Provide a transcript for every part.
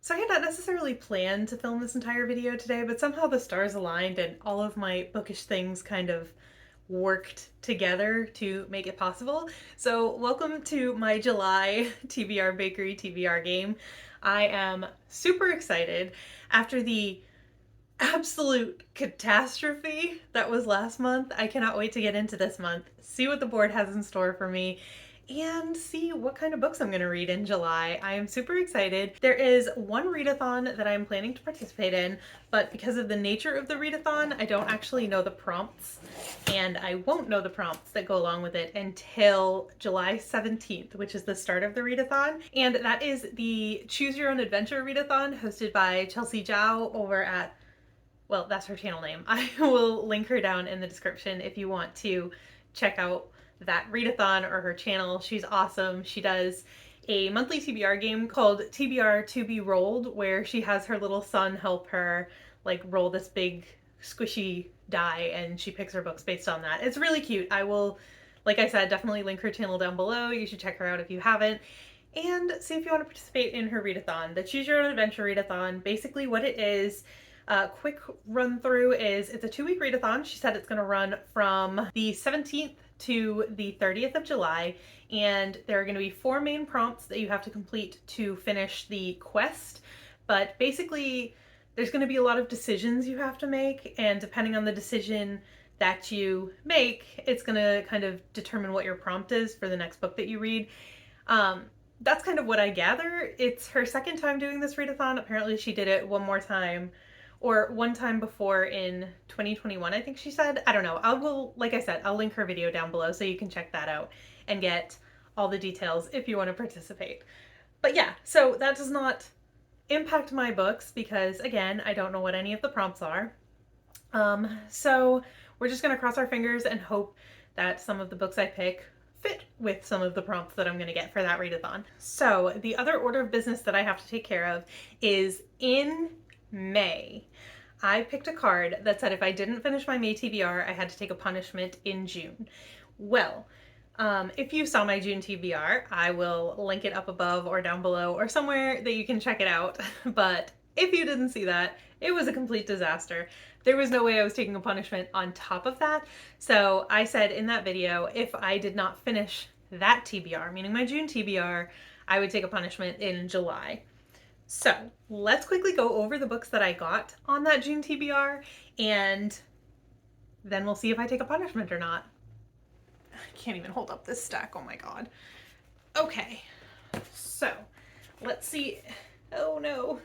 So I had not necessarily planned to film this entire video today, but somehow the stars aligned and all of my bookish things kind of worked together to make it possible. So welcome to my July TBR Bakery TBR game. I am super excited after the absolute catastrophe that was last month. I cannot wait to get into this month, see what the board has in store for me, and see what kind of books I'm going to read in July. I am super excited. There is one readathon that I'm planning to participate in, but because of the nature of the readathon, I don't actually know the prompts, and I won't know the prompts that go along with it until July 17th, which is the start of the readathon. And that is the Choose Your Own Adventure readathon hosted by Chelsea Zhao over at, well, that's her channel name. I will link her down in the description if you want to check out that readathon or her channel. She's awesome. She does a monthly TBR game called TBR To Be Rolled, where she has her little son help her like roll this big squishy die, and she picks her books based on that. It's really cute. I will, like I said, definitely link her channel down below. You should check her out if you haven't. And see if you want to participate in her readathon. The Choose Your Own Adventure readathon, basically what it is, quick run through is it's a 2-week readathon. She said it's going to run from the 17th to the 30th of July, and there are going to be 4 main prompts that you have to complete to finish the quest. But basically, there's going to be a lot of decisions you have to make, and depending on the decision that you make, it's going to kind of determine what your prompt is for the next book that you read. That's kind of what I gather. It's her second time doing this readathon. Apparently she did it one more time, or one time before in 2021, I think she said. I don't know. Like I said, I'll link her video down below so you can check that out and get all the details if you want to participate. But yeah, so that does not impact my books because, again, I don't know what any of the prompts are. So we're just going to cross our fingers and hope that some of the books I pick fit with some of the prompts that I'm going to get for that readathon. So the other order of business that I have to take care of is in May. I picked a card that said if I didn't finish my May TBR, I had to take a punishment in June. Well, if you saw my June TBR, I will link it up above or down below or somewhere that you can check it out. But if you didn't see that, it was a complete disaster. There was no way I was taking a punishment on top of that. So I said in that video, if I did not finish that TBR, meaning my June TBR, I would take a punishment in July. So let's quickly go over the books that I got on that June TBR, and then we'll see if I take a punishment or not. I can't even hold up this stack, oh my god. Okay, so let's see. Oh no,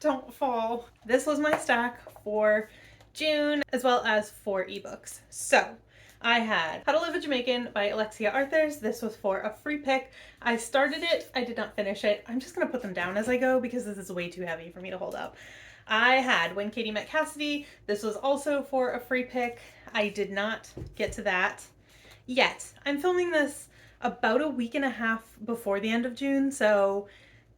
don't fall. This was my stack for June, as well as 4 ebooks. So I had How to Live a Jamaican by Alexia Arthurs. This was for a free pick. I started it, I did not finish it. I'm just gonna put them down as I go because this is way too heavy for me to hold up. I had When Katie Met Cassidy. This was also for a free pick. I did not get to that yet. I'm filming this about a week and a half before the end of June, so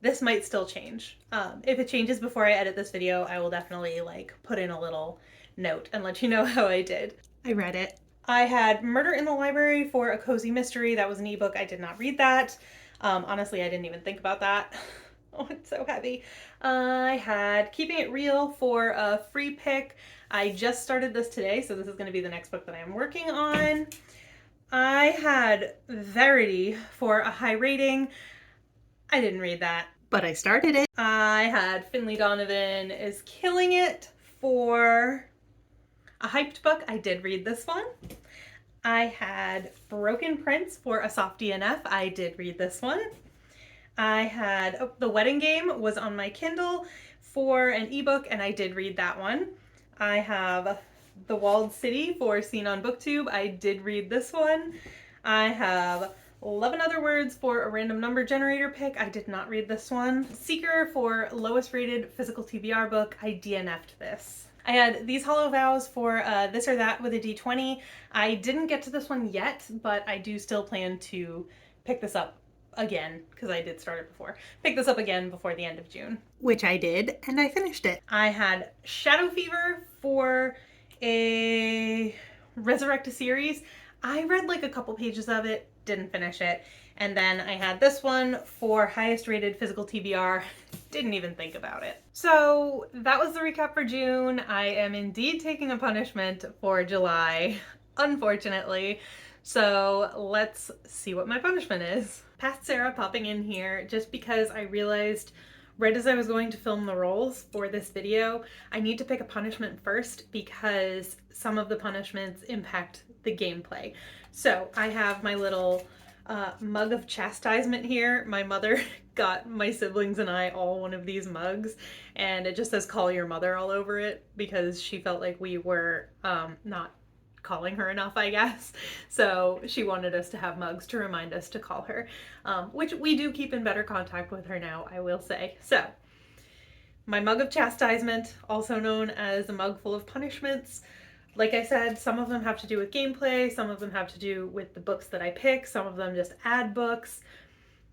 this might still change. If it changes before I edit this video, I will definitely put in a little note and let you know how I did. I read it. I had Murder in the Library for a cozy mystery. That was an ebook. I did not read that. Honestly, I didn't even think about that. Oh, it's so heavy. I had Keeping It Real for a free pick. I just started this today, so this is going to be the next book that I am working on. I had Verity for a high rating. I didn't read that, but I started it. I had Finley Donovan is Killing It for a hyped book. I did read this one. I had Broken Prince for a soft DNF. I did read this one. I had The Wedding Game was on my Kindle for an ebook, and I did read that one. I have The Walled City for Seen on BookTube. I did read this one. I have 11 Other Words for a random number generator pick. I did not read this one. Seeker for lowest rated physical TBR book. I DNF'd this. I had These Hollow Vows for This or That with a D20. I didn't get to this one yet, but I do still plan to pick this up again, because I did start it before. Pick this up again before the end of June. Which I did, and I finished it. I had Shadow Fever for a Resurrect a series. I read a couple pages of it, didn't finish it. And then I had this one for highest rated physical TBR. didn't even think about it. So that was the recap for June. I am indeed taking a punishment for July, unfortunately. So let's see what my punishment is. Past Sarah popping in here just because I realized right as I was going to film the rolls for this video, I need to pick a punishment first because some of the punishments impact the gameplay. So I have my little mug of chastisement here. My mother got my siblings and I all one of these mugs, and it just says "Call your mother" all over it because she felt like we were not calling her enough, I guess. So she wanted us to have mugs to remind us to call her, which we do keep in better contact with her now, I will say. So my mug of chastisement, also known as a mug full of punishments. Like I said, some of them have to do with gameplay, some of them have to do with the books that I pick, some of them just add books.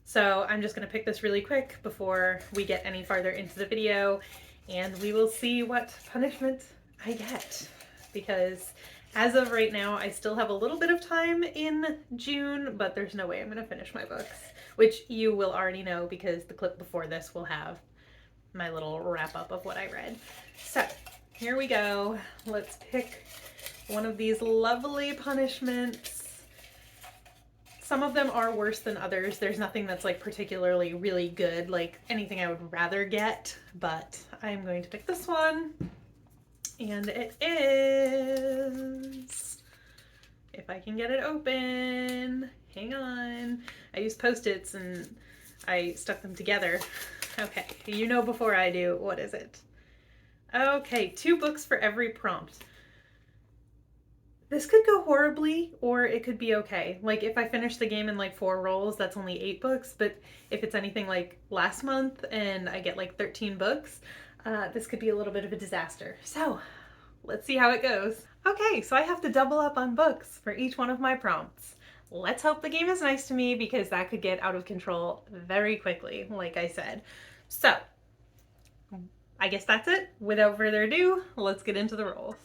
So I'm just gonna pick this really quick before we get any farther into the video, and we will see what punishment I get. Because as of right now, I still have a little bit of time in June, but there's no way I'm gonna finish my books, which you will already know because the clip before this will have my little wrap up of what I read. So here we go. Let's pick one of these lovely punishments. Some of them are worse than others. There's nothing that's like particularly really good, like anything I would rather get, but I'm going to pick this one. And it is, if I can get it open, hang on. I used Post-its and I stuck them together. Okay, you know before I do, what is it? Okay, 2 books for every prompt. This could go horribly, or it could be okay. Like, if I finish the game in like 4 rolls, that's only 8 books, but if it's anything like last month and I get like 13 books, this could be a little bit of a disaster. So, let's see how it goes. Okay, so I have to double up on books for each one of my prompts. Let's hope the game is nice to me because that could get out of control very quickly, like I said. So, I guess that's it. Without further ado, let's get into the rolls.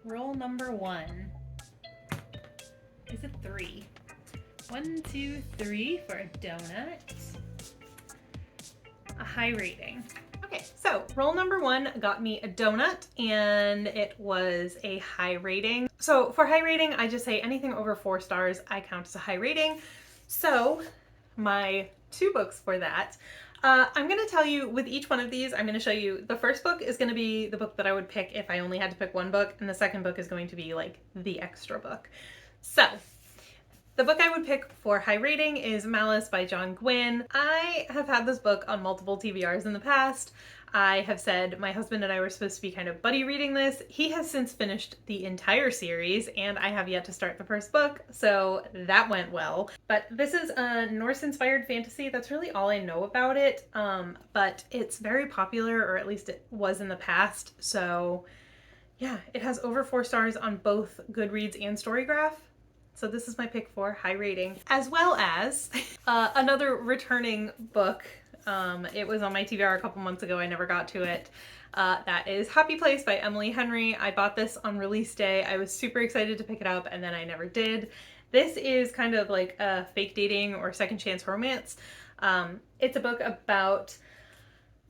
Roll number 1. Is it 3? 1, 2, 3 for a donut. A high rating. Okay, so roll number 1 got me a donut and it was a high rating. So for high rating, I just say anything over 4 stars, I count as a high rating. So my 2 books for that, I'm going to tell you with each one of these, I'm going to show you the first book is going to be the book that I would pick if I only had to pick 1 book, and the second book is going to be like the extra book. So the book I would pick for high rating is Malice by John Gwynne. I have had this book on multiple TBRs in the past. I have said my husband and I were supposed to be kind of buddy reading this. He has since finished the entire series and I have yet to start the first book, so that went well. But this is a Norse-inspired fantasy. That's really all I know about it, but it's very popular, or at least it was in the past. So yeah, it has over 4 stars on both Goodreads and Storygraph. So this is my pick for high rating, as well as another returning book. It was on my TBR a couple months ago. I never got to it. That is Happy Place by Emily Henry. I bought this on release day. I was super excited to pick it up and then I never did. This is kind of like a fake dating or second chance romance. It's a book about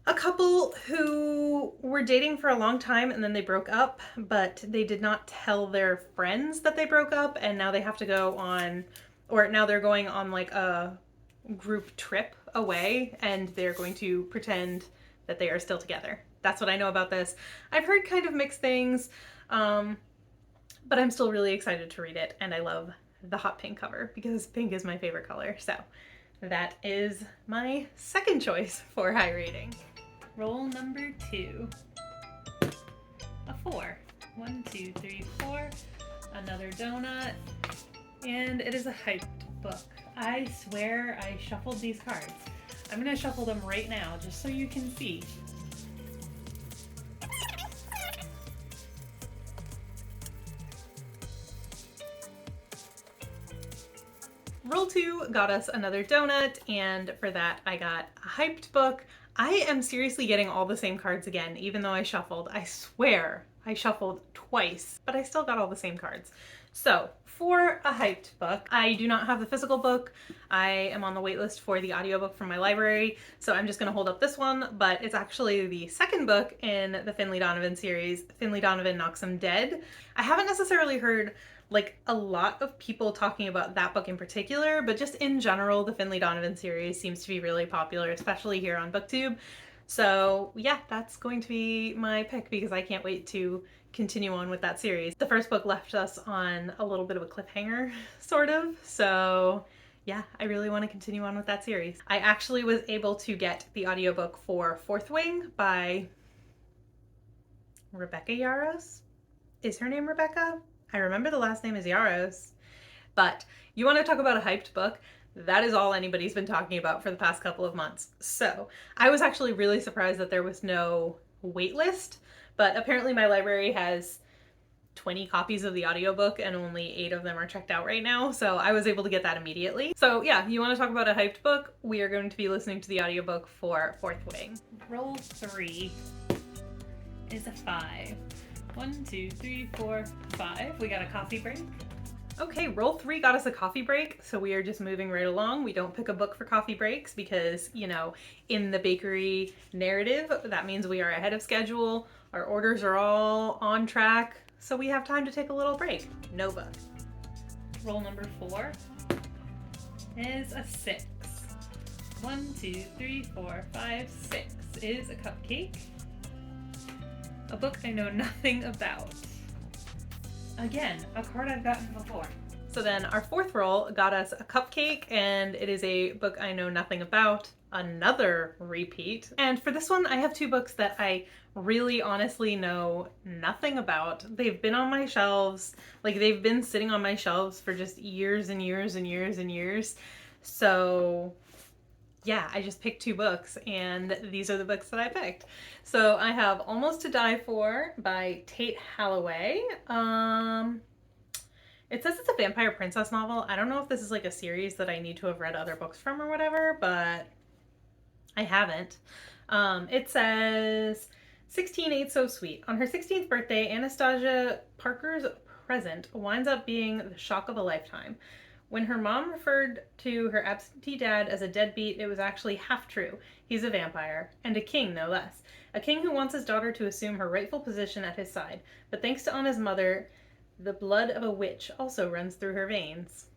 a couple who were dating for a long time and then they broke up, but they did not tell their friends that they broke up, and now they have to go on, or now they're going on like a group trip away and they're going to pretend that they are still together. That's what I know about this. I've heard kind of mixed things, but I'm still really excited to read it, and I love the hot pink cover because pink is my favorite color. So that is my second choice for high rating. Roll number 2. A 4. 1, 2, 3, 4. Another donut. And it is a hyped book. I swear I shuffled these cards. I'm gonna shuffle them right now just so you can see. Roll 2 got us another donut, and for that I got a hyped book. I am seriously getting all the same cards again, even though I shuffled. I swear I shuffled twice, but I still got all the same cards. So For a hyped book, I do not have the physical book. I am on the waitlist for the audiobook from my library, so I'm just going to hold up this one, but it's actually the second book in the Finley Donovan series, Finley Donovan Knocks 'Em Dead. I haven't necessarily heard like a lot of people talking about that book in particular, but just in general, the Finley Donovan series seems to be really popular, especially here on BookTube. So yeah, that's going to be my pick because I can't wait to continue on with that series. The first book left us on a little bit of a cliffhanger, sort of. So yeah, I really want to continue on with that series. I actually was able to get the audiobook for Fourth Wing by Rebecca Yarros. Is her name Rebecca? I remember the last name is Yarros. But you want to talk about a hyped book? That is all anybody's been talking about for the past couple of months. So I was actually really surprised that there was no wait list, but apparently my library has 20 copies of the audiobook and only 8 of them are checked out right now, so I was able to get that immediately. So yeah, you want to talk about a hyped book? We are going to be listening to the audiobook for Fourth Wing. Roll 3 is a 5. 1, 2, 3, 4, 5. We got a coffee break. Okay, roll 3 got us a coffee break, so we are just moving right along. We don't pick a book for coffee breaks because, you know, in the bakery narrative, that means we are ahead of schedule. Our orders are all on track, so we have time to take a little break. No book. Roll number 4 is a 6. 1, 2, 3, 4, 5, 6 is a cupcake. A book I know nothing about. Again, a card I've gotten before. So then our fourth roll got us a cupcake, and it is a book I know nothing about, another repeat. And for this one, I have 2 books that I really honestly know nothing about. They've been on my shelves, like they've been sitting on my shelves for just years and years and years and years. So yeah, I just picked 2 books, and these are the books that I picked. So I have Almost to Die For by Tate Halloway. It says it's a vampire princess novel. I don't know if this is like a series that I need to have read other books from or whatever, but I haven't. It says, 16 Ain't So Sweet. On her 16th birthday, Anastasia Parker's present winds up being the shock of a lifetime. When her mom referred to her absentee dad as a deadbeat, it was actually half true. He's a vampire, and a king, no less. A king who wants his daughter to assume her rightful position at his side. But thanks to Anna's mother, the blood of a witch also runs through her veins.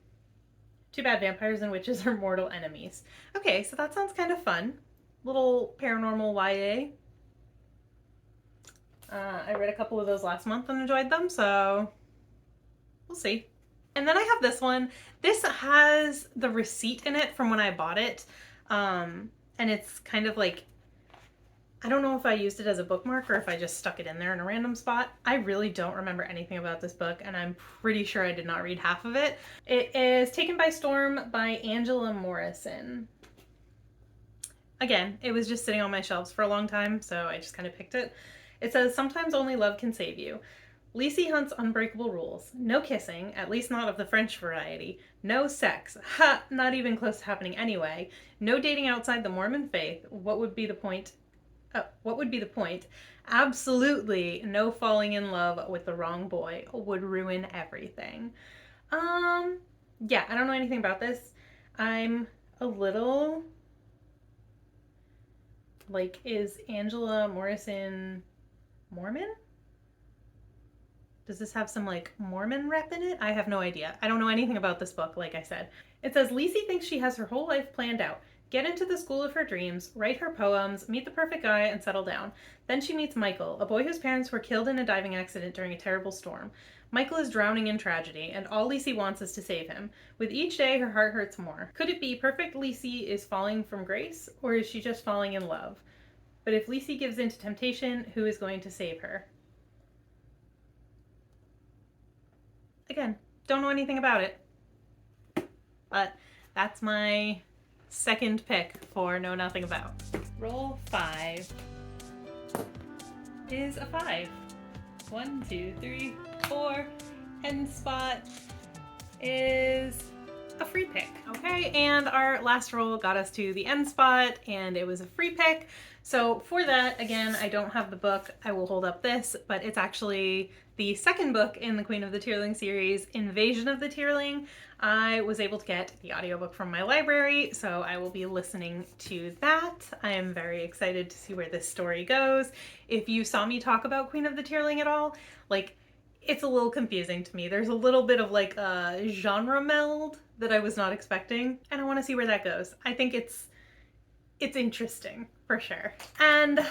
Too bad vampires and witches are mortal enemies. Okay, so that sounds kind of fun. Little paranormal YA. I read a couple of those last month and enjoyed them, so we'll see. And then I have this one. This has the receipt in it from when I bought it. And it's kind of like, I don't know if I used it as a bookmark or if I just stuck it in there in a random spot. I really don't remember anything about this book, and I'm pretty sure I did not read half of it. It is Taken by Storm by Angela Morrison. Again, it was just sitting on my shelves for a long time, so I just kind of picked it. It says, sometimes only love can save you. Lacey hunts unbreakable rules. No kissing, at least not of the French variety. No sex. Ha! Not even close to happening anyway. No dating outside the Mormon faith. What would be the point? Absolutely no falling in love with the wrong boy. Would ruin everything. Yeah, I don't know anything about this. I'm a little like, is Angela Morrison Mormon? Does this have some like Mormon rep in it? I have no idea. I don't know anything about this book, like I said. It says, Lacey thinks she has her whole life planned out. Get into the school of her dreams, write her poems, meet the perfect guy, and settle down. Then she meets Michael, a boy whose parents were killed in a diving accident during a terrible storm. Michael is drowning in tragedy, and all Lacey wants is to save him. With each day, her heart hurts more. Could it be perfect Lacey is falling from grace, or is she just falling in love? But if Lacey gives in to temptation, who is going to save her? Again, don't know anything about it, but that's my second pick for Know Nothing About. Roll 5 is a 5. 1, 2, 3, 4. End spot is a free pick. Okay, and our last roll got us to the end spot, and it was a free pick. So for that, again, I don't have the book. I will hold up this, but it's actually the second book in the Queen of the Tearling series, Invasion of the Tearling. I was able to get the audiobook from my library, so I will be listening to that. I am very excited to see where this story goes. If you saw me talk about Queen of the Tearling at all, like, it's a little confusing to me. There's a little bit of like a genre meld that I was not expecting, and I want to see where that goes. I think it's interesting for sure. And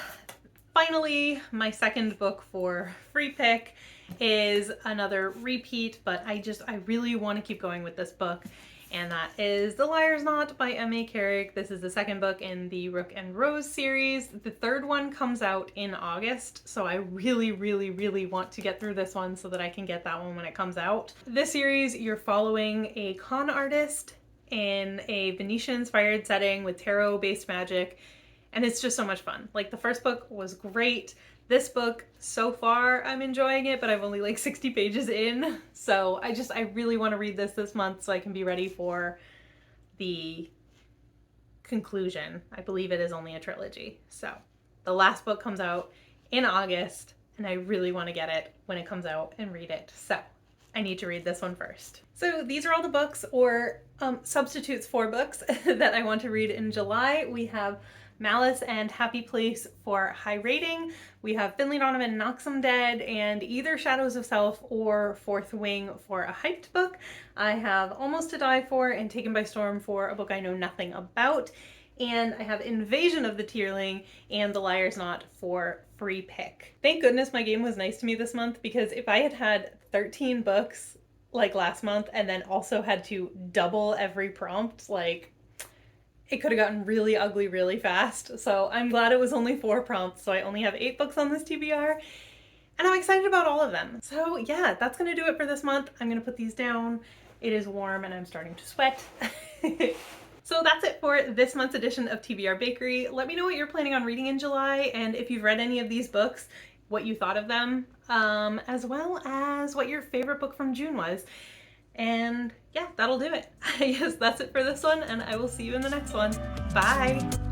finally, my second book for free pick is another repeat, but I really want to keep going with this book, and that is The Liar's Knot by M.A. Carrick. This is the second book in the Rook and Rose series. The third one comes out in August, so I really, really, really want to get through this one so that I can get that one when it comes out. This series, you're following a con artist in a Venetian-inspired setting with tarot-based magic, and it's just so much fun. Like, the first book was great. This book, so far, I'm enjoying it, but I'm only like 60 pages in. So I really want to read this month so I can be ready for the conclusion. I believe it is only a trilogy. So the last book comes out in August, and I really want to get it when it comes out and read it. So I need to read this one first. So these are all the books, or substitutes for books, that I want to read in July. We have Malice and Happy Place for high rating. We have Finley Donovan Knocks 'em Dead and either Shadows of Self or Fourth Wing for a hyped book. I have Almost to Die For and Taken by Storm for a book I know nothing about. And I have Invasion of the Tearling and The Liar's Knot for free pick. Thank goodness my game was nice to me this month, because if I had had 13 books like last month and then also had to double every prompt, like, it could have gotten really ugly really fast. So I'm glad it was only 4 prompts, so I only have 8 books on this TBR, and I'm excited about all of them. So yeah, that's gonna do it for this month. I'm gonna put these down. It is warm and I'm starting to sweat. So that's it for this month's edition of TBR Bakery. Let me know what you're planning on reading in July, and if you've read any of these books, what you thought of them, as well as what your favorite book from June was. And yeah, that'll do it. I guess that's it for this one, and I will see you in the next one. Bye!